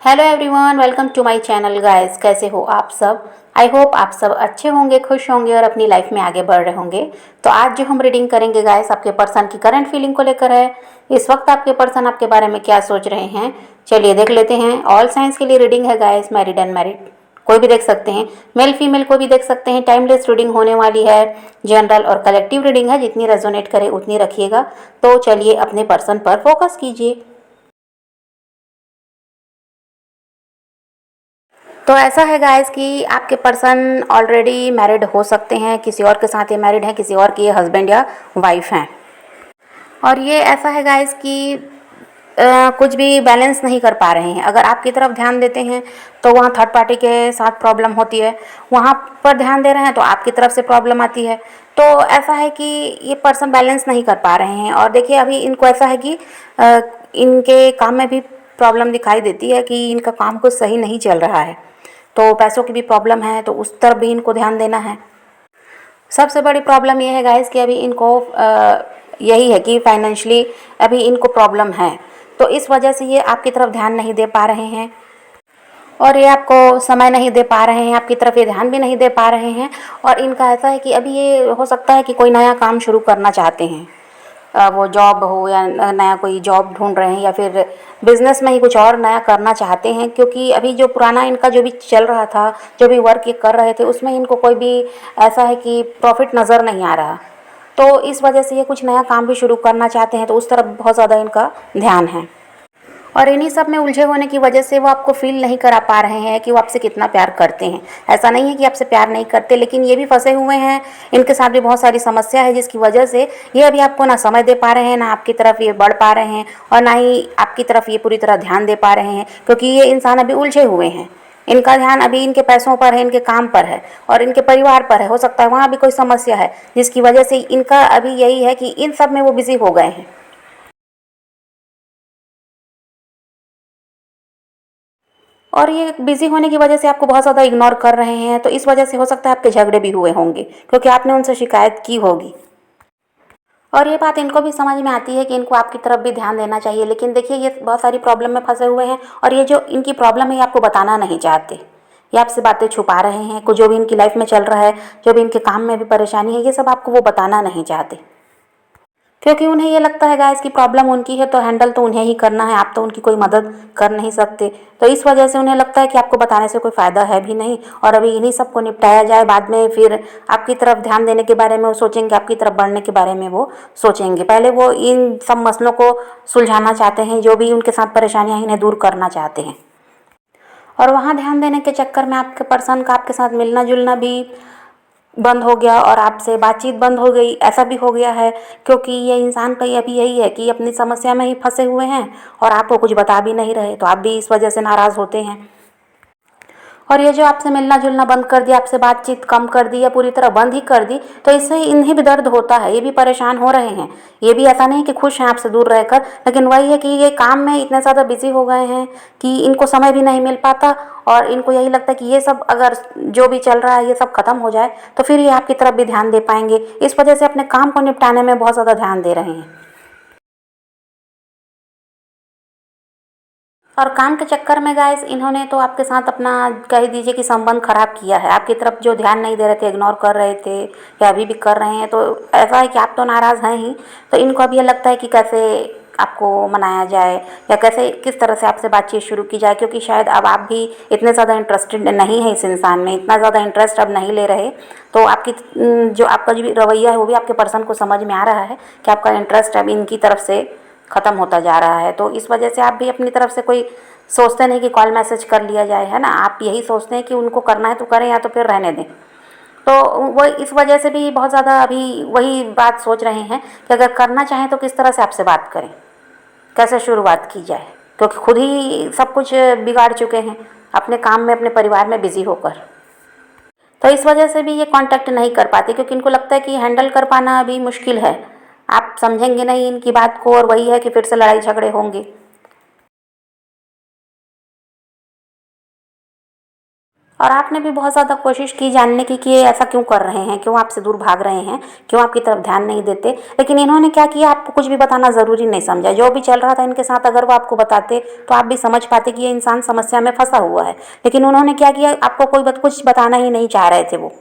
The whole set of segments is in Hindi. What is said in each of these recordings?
Hello everyone, welcome to my channel guys. कैसे हो आप सब? आई होप आप सब अच्छे होंगे, खुश होंगे और अपनी लाइफ में आगे बढ़ रहे होंगे। तो आज जो हम रीडिंग करेंगे गाइस, आपके पर्सन की करंट फीलिंग को लेकर है। इस वक्त आपके पर्सन आपके बारे में क्या सोच रहे हैं, चलिए देख लेते हैं। ऑल साइंस के लिए रीडिंग है गाइस, मैरिड अनमैरिड कोई भी देख सकते हैं, मेल फीमेल को भी देख सकते हैं। टाइमलेस रीडिंग होने वाली है, जनरल और कलेक्टिव रीडिंग है, जितनी रेजोनेट करे उतनी रखिएगा। तो चलिए अपने पर्सन पर फोकस कीजिए। तो ऐसा है गाइस कि आपके पर्सन ऑलरेडी मैरिड हो सकते हैं, किसी और के साथ ये मैरिड हैं, किसी और के ये हस्बैंड या वाइफ हैं। और ये ऐसा है गाइस कि कुछ भी बैलेंस नहीं कर पा रहे हैं। अगर आपकी तरफ ध्यान देते हैं तो वहाँ थर्ड पार्टी के साथ प्रॉब्लम होती है, वहाँ पर ध्यान दे रहे हैं तो आपकी तरफ से प्रॉब्लम आती है। तो ऐसा है कि ये पर्सन बैलेंस नहीं कर पा रहे हैं। और देखिए अभी इनको ऐसा है कि इनके काम में भी प्रॉब्लम दिखाई देती है कि इनका काम कुछ सही नहीं चल रहा है। तो पैसों की भी प्रॉब्लम है, तो उस तरफ भी इनको ध्यान देना है। सबसे बड़ी प्रॉब्लम ये है गाइस कि अभी इनको यही है कि फाइनेंशियली अभी इनको प्रॉब्लम है। तो इस वजह से ये आपकी तरफ ध्यान नहीं दे पा रहे हैं और ये आपको समय नहीं दे पा रहे हैं, आपकी तरफ ये ध्यान भी नहीं दे पा रहे हैं। और इनका ऐसा है कि अभी ये हो सकता है कि कोई नया काम शुरू करना चाहते हैं, वो जॉब हो या नया कोई जॉब ढूंढ रहे हैं या फिर बिजनेस में ही कुछ और नया करना चाहते हैं। क्योंकि अभी जो पुराना इनका जो भी चल रहा था, जो भी वर्क ये कर रहे थे, उसमें इनको कोई भी ऐसा है कि प्रॉफिट नज़र नहीं आ रहा। तो इस वजह से ये कुछ नया काम भी शुरू करना चाहते हैं, तो उस तरफ बहुत ज़्यादा इनका ध्यान है। और इन्हीं सब में उलझे होने की वजह से वो आपको फील नहीं करा पा रहे हैं कि वो आपसे कितना प्यार करते हैं। ऐसा नहीं है कि आपसे प्यार नहीं करते, लेकिन ये भी फंसे हुए हैं, इनके साथ भी बहुत सारी समस्या है, जिसकी वजह से ये अभी आपको ना समय दे पा रहे हैं, ना आपकी तरफ ये बढ़ पा रहे हैं और ना ही आपकी तरफ ये पूरी तरह ध्यान दे पा रहे हैं। क्योंकि ये इंसान अभी उलझे हुए हैं, इनका ध्यान अभी इनके पैसों पर है, इनके काम पर है और इनके परिवार पर है। हो सकता है वहाँ भी कोई समस्या है, जिसकी वजह से इनका अभी यही है कि इन सब में वो बिजी हो गए हैं। और ये बिजी होने की वजह से आपको बहुत ज़्यादा इग्नोर कर रहे हैं। तो इस वजह से हो सकता है आपके झगड़े भी हुए होंगे, क्योंकि आपने उनसे शिकायत की होगी। और ये बात इनको भी समझ में आती है कि इनको आपकी तरफ भी ध्यान देना चाहिए। लेकिन देखिए ये बहुत सारी प्रॉब्लम में फंसे हुए हैं और ये जो इनकी प्रॉब्लम है ये आपको बताना नहीं चाहते। ये आपसे बातें छुपा रहे हैं, कुछ जो भी इनकी लाइफ में चल रहा है, जो भी इनके काम में भी परेशानी है, ये सब आपको वो बताना नहीं चाहते। क्योंकि उन्हें ये लगता है गाइस कि प्रॉब्लम उनकी है तो हैंडल तो उन्हें ही करना है, आप तो उनकी कोई मदद कर नहीं सकते। तो इस वजह से उन्हें लगता है कि आपको बताने से कोई फ़ायदा है भी नहीं और अभी इन्हीं सबको निपटाया जाए, बाद में फिर आपकी तरफ ध्यान देने के बारे में वो सोचेंगे, आपकी तरफ बढ़ने के बारे में वो सोचेंगे। पहले वो इन सब मसलों को सुलझाना चाहते हैं, जो भी उनके साथ परेशानियाँ इन्हें दूर करना चाहते हैं। और वहाँ ध्यान देने के चक्कर में आपके पर्सन का आपके साथ मिलना जुलना भी बंद हो गया और आपसे बातचीत बंद हो गई, ऐसा भी हो गया है। क्योंकि ये इंसान का अभी यही है कि अपनी समस्या में ही फंसे हुए हैं और आपको कुछ बता भी नहीं रहे, तो आप भी इस वजह से नाराज़ होते हैं। और ये जो आपसे मिलना जुलना बंद कर दिया, आपसे बातचीत कम कर दी या पूरी तरह बंद ही कर दी, तो इससे इन्हें भी दर्द होता है, ये भी परेशान हो रहे हैं। ये भी ऐसा नहीं कि खुश हैं आपसे दूर रहकर, लेकिन वही है कि ये काम में इतने ज़्यादा बिजी हो गए हैं कि इनको समय भी नहीं मिल पाता। और इनको यही लगता है कि ये सब अगर जो भी चल रहा है ये सब खत्म हो जाए तो फिर ये आपकी तरफ भी ध्यान दे पाएंगे। इस वजह से अपने काम को निपटाने में बहुत ज़्यादा ध्यान दे रहे हैं। और काम के चक्कर में गाइस इन्होंने तो आपके साथ अपना कह दीजिए कि संबंध खराब किया है। आपकी तरफ जो ध्यान नहीं दे रहे थे, इग्नोर कर रहे थे या अभी भी कर रहे हैं, तो ऐसा है कि आप तो नाराज़ हैं ही। तो इनको अब ये लगता है कि कैसे आपको मनाया जाए या कैसे किस तरह से आपसे बातचीत शुरू की जाए। क्योंकि शायद अब आप भी इतने ज़्यादा इंटरेस्टेड नहीं है इस इंसान में, इतना ज़्यादा इंटरेस्ट अब नहीं ले रहे। तो आपकी जो आपका जो भी रवैया है वो भी आपके पर्सन को समझ में आ रहा है कि आपका इंटरेस्ट अब इनकी तरफ से ख़त्म होता जा रहा है। तो इस वजह से आप भी अपनी तरफ से कोई सोचते नहीं कि कॉल मैसेज कर लिया जाए, है ना। आप यही सोचते हैं कि उनको करना है तो करें या तो फिर रहने दें। तो वो इस वजह से भी बहुत ज़्यादा अभी वही बात सोच रहे हैं कि अगर करना चाहें तो किस तरह से आपसे बात करें, कैसे शुरुआत की जाए। क्योंकि खुद ही सब कुछ बिगाड़ चुके हैं अपने काम में, अपने परिवार में बिजी होकर। तो इस वजह से भी ये कांटेक्ट नहीं कर पाते, क्योंकि इनको लगता है कि हैंडल कर पाना अभी मुश्किल है। आप समझेंगे नहीं इनकी बात को और वही है कि फिर से लड़ाई झगड़े होंगे। और आपने भी बहुत ज़्यादा कोशिश की जानने की कि ये ऐसा क्यों कर रहे हैं, क्यों आपसे दूर भाग रहे हैं, क्यों आपकी तरफ ध्यान नहीं देते। लेकिन इन्होंने क्या किया, आपको कुछ भी बताना ज़रूरी नहीं समझा। जो भी चल रहा था इनके साथ अगर वो आपको बताते तो आप भी समझ पाते कि ये इंसान समस्या में फंसा हुआ है। लेकिन उन्होंने क्या किया, आपको कोई बात कुछ बताना ही नहीं चाह रहे थे। वो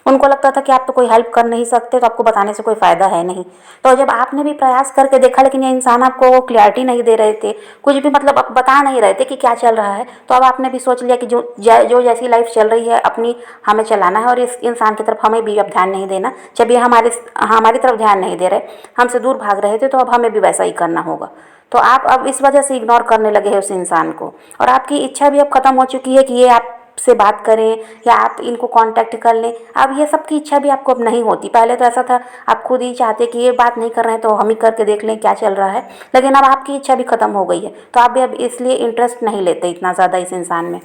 उनको लगता था कि आप तो कोई हेल्प कर नहीं सकते, तो आपको बताने से कोई फ़ायदा है नहीं। तो जब आपने भी प्रयास करके देखा लेकिन ये इंसान आपको क्लैरिटी नहीं दे रहे थे, कुछ भी मतलब आप बता नहीं रहे थे कि क्या चल रहा है, तो अब आपने भी सोच लिया कि जो जैसी लाइफ चल रही है अपनी हमें चलाना है और इस इंसान की तरफ हमें भी अब ध्यान नहीं देना। जब ये हमारी तरफ ध्यान नहीं दे रहे, हमसे दूर भाग रहे थे, तो अब हमें भी वैसा ही करना होगा। तो आप अब इस वजह से इग्नोर करने लगे हैं उस इंसान को, और आपकी इच्छा भी अब ख़त्म हो चुकी है कि ये आप से बात करें या आप इनको कांटेक्ट कर लें। अब ये सब की इच्छा भी आपको अब नहीं होती। पहले तो ऐसा था, आप खुद ही चाहते कि ये बात नहीं कर रहे हैं तो हम ही करके देख लें क्या चल रहा है। लेकिन अब आपकी इच्छा भी ख़त्म हो गई है, तो आप भी अब इसलिए इंटरेस्ट नहीं लेते इतना ज़्यादा इस इंसान में।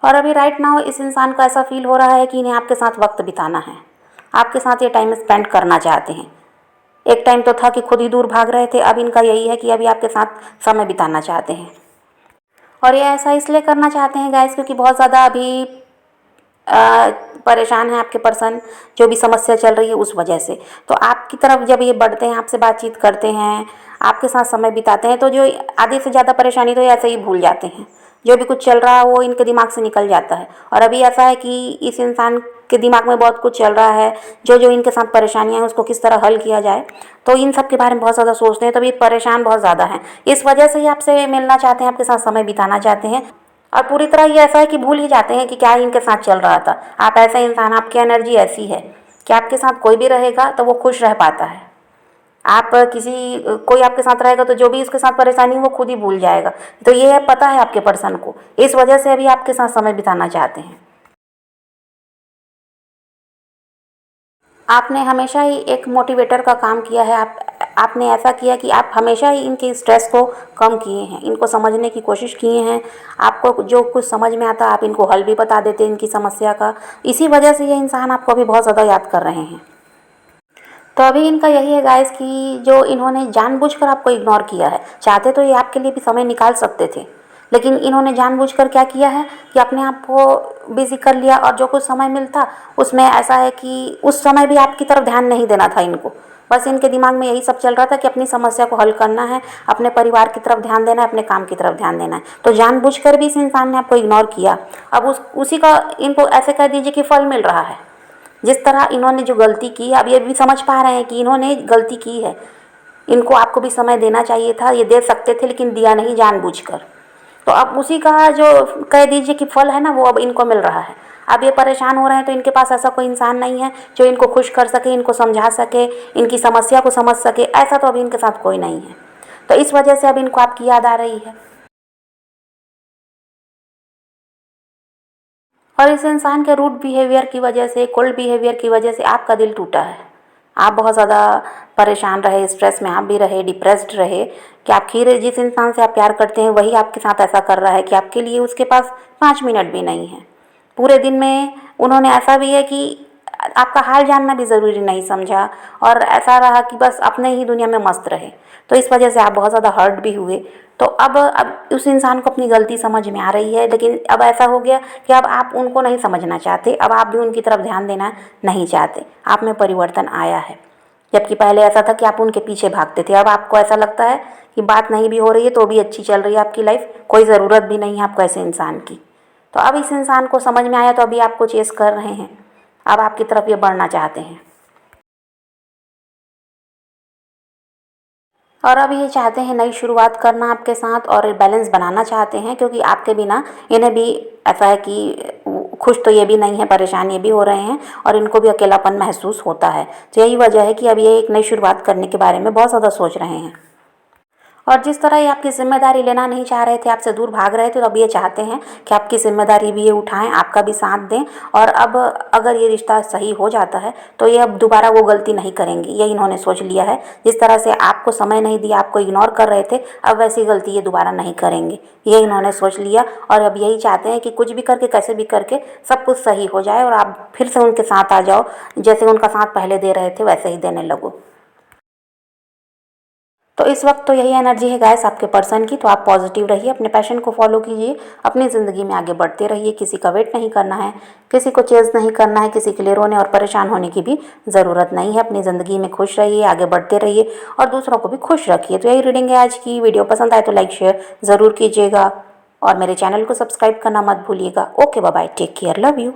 और अभी राइट नाउ इस इंसान को ऐसा फील हो रहा है कि इन्हें आपके साथ वक्त बिताना है, आपके साथ ये टाइम स्पेंड करना चाहते हैं। एक टाइम तो था कि खुद ही दूर भाग रहे थे, अब इनका यही है कि अभी आपके साथ समय बिताना चाहते हैं। और ये ऐसा इसलिए करना चाहते हैं गाइस क्योंकि बहुत ज़्यादा अभी परेशान है आपके पर्सन, जो भी समस्या चल रही है उस वजह से। तो आपकी तरफ जब ये बढ़ते हैं, आपसे बातचीत करते हैं, आपके साथ समय बिताते हैं, तो जो आधे से ज़्यादा परेशानी तो ये ऐसे ही भूल जाते हैं। जो भी कुछ चल रहा है वो इनके दिमाग से निकल जाता है। और अभी ऐसा है कि इस इंसान के दिमाग में बहुत कुछ चल रहा है, जो जो इनके साथ परेशानियां हैं उसको किस तरह हल किया जाए, तो इन सब के बारे में बहुत ज़्यादा सोचते हैं। तो अभी परेशान बहुत ज़्यादा हैं, इस वजह से ही आपसे मिलना चाहते हैं, आपके साथ समय बिताना चाहते हैं। और पूरी तरह ये ऐसा है कि भूल ही जाते हैं कि क्या इनके साथ चल रहा था। आप ऐसा इंसान, आपकी एनर्जी ऐसी है कि आपके साथ कोई भी रहेगा तो वो खुश रह पाता है। आप कोई आपके साथ रहेगा तो जो भी उसके साथ परेशानी वो खुद ही भूल जाएगा। तो ये है, पता है आपके पर्सन को, इस वजह से अभी आपके साथ समय बिताना चाहते हैं। आपने हमेशा ही एक मोटिवेटर का काम किया है। आपने ऐसा किया कि आप हमेशा ही इनके स्ट्रेस को कम किए हैं, इनको समझने की कोशिश किए हैं। आपको जो कुछ समझ में आता आप इनको हल भी बता देते इनकी समस्या का। इसी वजह से ये इंसान आपको अभी बहुत ज़्यादा याद कर रहे हैं। तो अभी इनका यही है गाइस कि जो इन्होंने जानबूझकर आपको इग्नोर किया है, चाहते तो ये आपके लिए भी समय निकाल सकते थे, लेकिन इन्होंने जानबूझकर क्या किया है कि अपने आप को बिजी कर लिया। और जो कुछ समय मिलता उसमें ऐसा है कि उस समय भी आपकी तरफ ध्यान नहीं देना था इनको। बस इनके दिमाग में यही सब चल रहा था कि अपनी समस्या को हल करना है, अपने परिवार की तरफ ध्यान देना है, अपने काम की तरफ ध्यान देना है। तो जानबूझकर भी इस इंसान ने आपको इग्नोर किया। अब उसी का इनको ऐसे कह दीजिए कि फल मिल रहा है। जिस तरह इन्होंने जो गलती की है, अब ये भी समझ पा रहे हैं कि इन्होंने गलती की है। इनको आपको भी समय देना चाहिए था, ये दे सकते थे लेकिन दिया नहीं जानबूझकर। तो अब उसी का जो कह दीजिए कि फल है ना, वो अब इनको मिल रहा है। अब ये परेशान हो रहे हैं तो इनके पास ऐसा कोई इंसान नहीं है जो इनको खुश कर सके, इनको समझा सके, इनकी समस्या को समझ सके। ऐसा तो अभी इनके साथ कोई नहीं है। तो इस वजह से अब इनको आपकी याद आ रही है। और इस इंसान के रूड बिहेवियर की वजह से, कोल्ड बिहेवियर की वजह से आपका दिल टूटा है। आप बहुत ज़्यादा परेशान रहे, स्ट्रेस में आप भी रहे, डिप्रेस्ड रहे कि आखिर जिस इंसान से आप प्यार करते हैं वही आपके साथ ऐसा कर रहा है कि आपके लिए उसके पास 5 मिनट भी नहीं है। पूरे दिन में उन्होंने ऐसा भी है कि आपका हाल जानना भी ज़रूरी नहीं समझा, और ऐसा रहा कि बस अपने ही दुनिया में मस्त रहे। तो इस वजह से आप बहुत ज़्यादा हर्ट भी हुए। तो अब उस इंसान को अपनी गलती समझ में आ रही है, लेकिन अब ऐसा हो गया कि अब आप उनको नहीं समझना चाहते, अब आप भी उनकी तरफ ध्यान देना नहीं चाहते। आप में परिवर्तन आया है। जबकि पहले ऐसा था कि आप उनके पीछे भागते थे, अब आपको ऐसा लगता है कि बात नहीं भी हो रही है तो भी अच्छी चल रही है आपकी लाइफ, कोई ज़रूरत भी नहीं है आपको ऐसे इंसान की। तो अब इस इंसान को समझ में आया तो अभी आपको चेस कर रहे हैं, अब आपकी तरफ ये बढ़ना चाहते हैं। और अब ये चाहते हैं नई शुरुआत करना आपके साथ और बैलेंस बनाना चाहते हैं, क्योंकि आपके बिना इन्हें भी ऐसा है कि खुश तो ये भी नहीं है, परेशान ये भी हो रहे हैं और इनको भी अकेलापन महसूस होता है। तो यही वजह है कि अब ये एक नई शुरुआत करने के बारे में बहुत ज़्यादा सोच रहे हैं। और जिस तरह ये आपकी ज़िम्मेदारी लेना नहीं चाह रहे थे, आपसे दूर भाग रहे थे, तो अब ये चाहते हैं कि आपकी ज़िम्मेदारी भी ये उठाएं, आपका भी साथ दें। और अब अगर ये रिश्ता सही हो जाता है तो ये अब दोबारा वो गलती नहीं करेंगे, ये इन्होंने सोच लिया है। जिस तरह से आपको समय नहीं दिया, आपको इग्नोर कर रहे थे, अब वैसी गलती ये दोबारा नहीं करेंगे, ये इन्होंने सोच लिया। और अब यही चाहते हैं कि कुछ भी करके, कैसे भी करके सब कुछ सही हो जाए और आप फिर से उनके साथ आ जाओ, जैसे उनका साथ पहले दे रहे थे वैसे ही देने लगो। तो इस वक्त तो यही एनर्जी है गाइस आपके पर्सन की, तो आप पॉजिटिव रहिए, अपने पैशन को फॉलो कीजिए, अपनी ज़िंदगी में आगे बढ़ते रहिए, किसी का वेट नहीं करना है, किसी को चेज़ नहीं करना है, किसी के लिए रोने और परेशान होने की भी ज़रूरत नहीं है। अपनी ज़िंदगी में खुश रहिए, आगे बढ़ते रहिए और दूसरों को भी खुश रखिए। तो यही रीडिंग है आज की। वीडियो पसंद आए तो लाइक शेयर ज़रूर कीजिएगा और मेरे चैनल को सब्सक्राइब करना मत भूलिएगा। Okay bye bye, take care, love you.